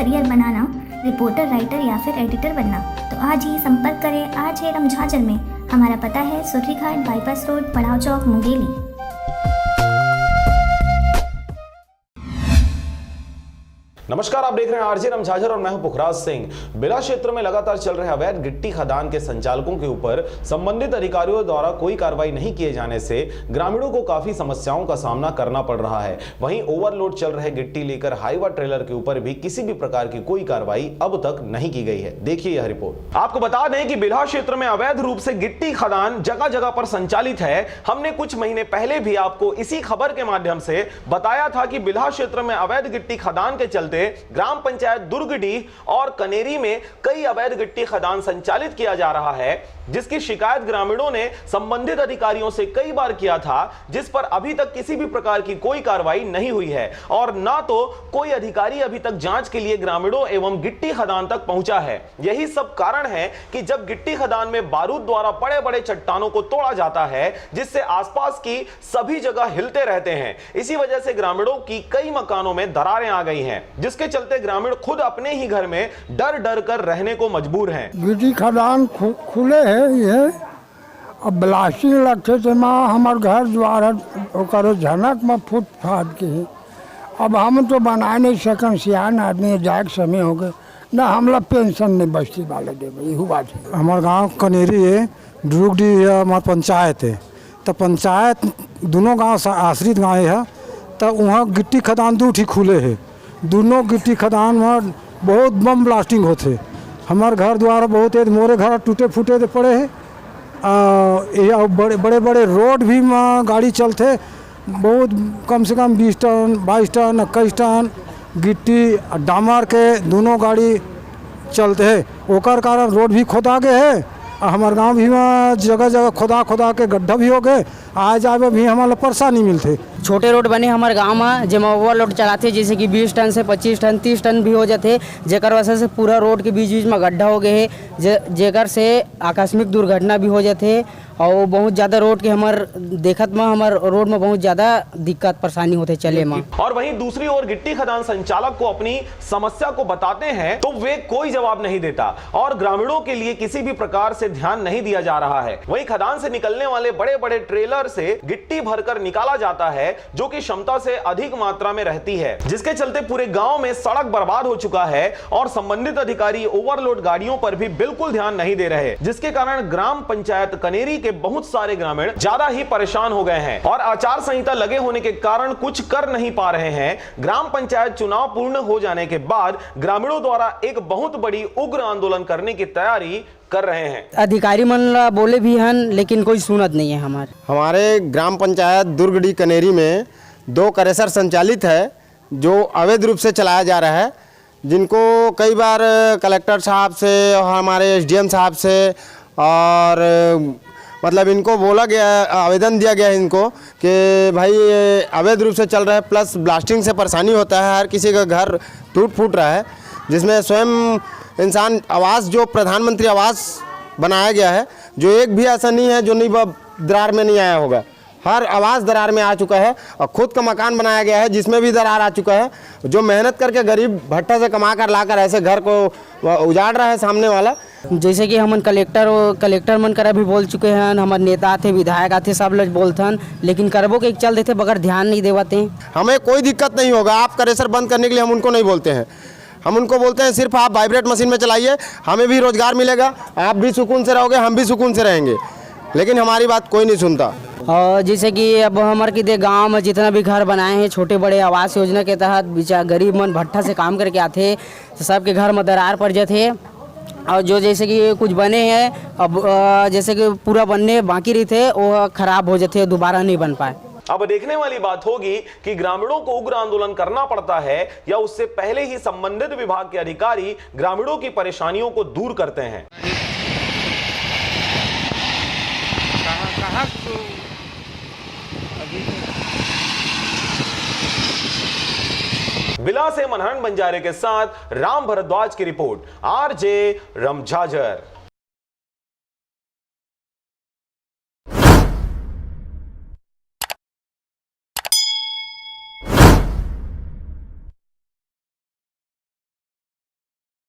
Career बनाना, reporter, writer या फिर editor बनना, तो आज ही संपर्क करें RJ झाझर में। हमारा पता है सुर्रीघाट, बाईपास रोड, पड़ाव चौक, मुंगेली। नमस्कार, आप देख रहे हैं RJ झाझर और मैं हूं पुखराज सिंह। बिला क्षेत्र में लगातार चल रहे अवैध गिट्टी खदान के संचालकों के ऊपर संबंधित अधिकारियों द्वारा कोई कार्रवाई नहीं किए जाने से ग्रामीणों को काफी समस्याओं का सामना करना पड़ रहा है। वहीं ओवरलोड चल रहे गिट्टी लेकर हाईवा ट्रेलर के ऊपर भी किसी भी प्रकार की कोई कार्रवाई अब तक नहीं की गई है। देखिए यह रिपोर्ट। आपको बता दें कि बिला क्षेत्र में अवैध रूप से गिट्टी खदान जगह जगह पर संचालित है। हमने कुछ महीने पहले भी आपको इसी खबर के माध्यम से बताया था कि बिला क्षेत्र में अवैध गिट्टी खदान के चलते ग्राम पंचायत दुर्गडीह और कनेरी में कई अवैध गिट्टी खदान संचालित किया जा रहा है, जिसकी शिकायत ग्रामीणों ने संबंधित अधिकारियों से कई बार किया था, जिस पर अभी तक किसी भी प्रकार की कोई कार्रवाई नहीं हुई है और ना तो कोई अधिकारी अभी तक जांच के लिए ग्रामीणों एवं गिट्टी खदान तक पहुंचा है। यही सब कारण है कि जब गिट्टी खदान में बारूद द्वारा बड़े बड़े चट्टानों को तोड़ा जाता है, जिससे आसपास की सभी जगह हिलते रहते हैं। इसी वजह से ग्रामीणों की कई मकानों में दरारें आ गई हैं, जिसके चलते ग्रामीण खुद अपने ही घर में डर डर कर रहने को मजबूर हैं। गिट्टी खदान खुले है ये, अब ब्लास्टिंग लगते थे माँ हमार घर द्वार झनक में फूट फाट के। अब हम तो बना नहीं सकन, सियान आदमी जाए समय हो गए ना, हमला पेंशन नहीं बस्ती वाले दे यही बात है। हमारे गांव कनेरी है, दुर्गडी है, हमारे पंचायत है, तो पंचायत दोनों गांव आश्रित गाँव है, तो वहाँ गिट्टी खदान दो ठीक खुले है। दोनों गिट्टी खदान में बहुत बम ब्लास्टिंग होते। हमारे घर द्वारा बहुत मोरे घर टूटे फूटे पड़े हैं। बड़े बड़े रोड भी में गाड़ी चलते, बहुत कम से कम 20 टन 22 टन 21 टन गिट्टी डामर के दोनों गाड़ी चलते हैं। ओकर कारण रोड भी खोदा गए है। हमारे गांव भी में जगह जगह खोदा के गड्ढा भी हो गए। आज जाए भी हमारे परेशानी मिलते। छोटे रोड बने हमारे गांव में, जेमा ओवरलोड चलाते, जैसे कि 20 टन से 25 टन 30 टन भी हो जाते, जेकर वजह से पूरा रोड के बीच में गड्ढा हो गए है, जेकर से आकस्मिक दुर्घटना भी हो जाते और बहुत ज़्यादा रोड के देखत में हमार रोड में बहुत ज़्यादा दिक्कत परेशानी होते चले में। और वहीं दूसरी ओर गिट्टी खदान संचालक को अपनी समस्या को बताते हैं तो वे कोई जवाब नहीं देता और ग्रामीणों के लिए किसी भी प्रकार से ध्यान नहीं दिया जा रहा है। वहीं खदान से निकलने वाले बड़े बड़े ट्रेलर से गिट्टी भरकर निकाला जाता है, जो कि क्षमता से अधिक मात्रा में रहती है, जिसके चलते पूरे गांव में सड़क बर्बाद हो चुका है और संबंधित अधिकारी ओवरलोड गाड़ियों पर भी बिल्कुल ध्यान नहीं दे रहे, जिसके कारण ग्राम पंचायत कनेरी के बहुत सारे ग्रामीण ज्यादा ही परेशान हो गए हैं और आचार संहिता लगे होने के कारण कुछ कर नहीं पा रहे हैं। ग्राम पंचायत चुनाव पूर्ण हो जाने के बाद ग्रामीणों द्वारा एक बहुत बड़ी उग्र आंदोलन करने की तैयारी कर रहे हैं। अधिकारी मन बोले भी हैं, लेकिन कोई सुनत नहीं है। हमारे ग्राम पंचायत दुर्गडी कनेरी में 2 क्रेशर संचालित है, जो अवैध रूप से चलाया जा रहा है, जिनको कई बार कलेक्टर साहब से और हमारे SDM साहब से और मतलब इनको बोला गया, आवेदन दिया गया है इनको कि भाई ये अवैध रूप से चल रहा है, प्लस ब्लास्टिंग से परेशानी होता है, हर किसी का घर टूट फूट रहा है, जिसमें स्वयं इंसान आवास जो प्रधानमंत्री आवास बनाया गया है, जो एक भी ऐसा नहीं है जो दरार में नहीं आया होगा। हर आवास दरार में आ चुका है और खुद का मकान बनाया गया है जिसमें भी दरार आ चुका है। जो मेहनत करके गरीब भट्टा से कमा कर लाकर ऐसे घर को उजाड़ रहा है सामने वाला। जैसे कि हम कलेक्टर मन करा भी बोल चुके हैं, हमारे नेता थे, विधायक आते, सब लोग बोलते, लेकिन करबो के चल देते बगैर ध्यान नहीं देवाते। हमें कोई दिक्कत नहीं होगा, आप क्रेशर बंद करने के लिए हम उनको नहीं बोलते हैं। हम उनको बोलते हैं सिर्फ आप वाइब्रेट मशीन में चलाइए, हमें भी रोजगार मिलेगा, आप भी सुकून से रहोगे, हम भी सुकून से रहेंगे, लेकिन हमारी बात कोई नहीं सुनता। और जैसे कि अब हमारे के गांव में जितना भी घर बनाए हैं छोटे बड़े आवास योजना के तहत, बेचारा गरीब मन भट्टा से काम करके आते, तो सबके घर में दरार पड़ जाते और जो जैसे कि कुछ बने हैं अब जैसे कि पूरा बनने बाकी रही थे वो खराब हो जाते, दोबारा नहीं बन पाए। अब देखने वाली बात होगी कि ग्रामीणों को उग्र आंदोलन करना पड़ता है या उससे पहले ही संबंधित विभाग के अधिकारी ग्रामीणों की परेशानियों को दूर करते हैं। बिला से मनहरन बंजारे के साथ राम भरद्वाज की रिपोर्ट, RJ झाझर।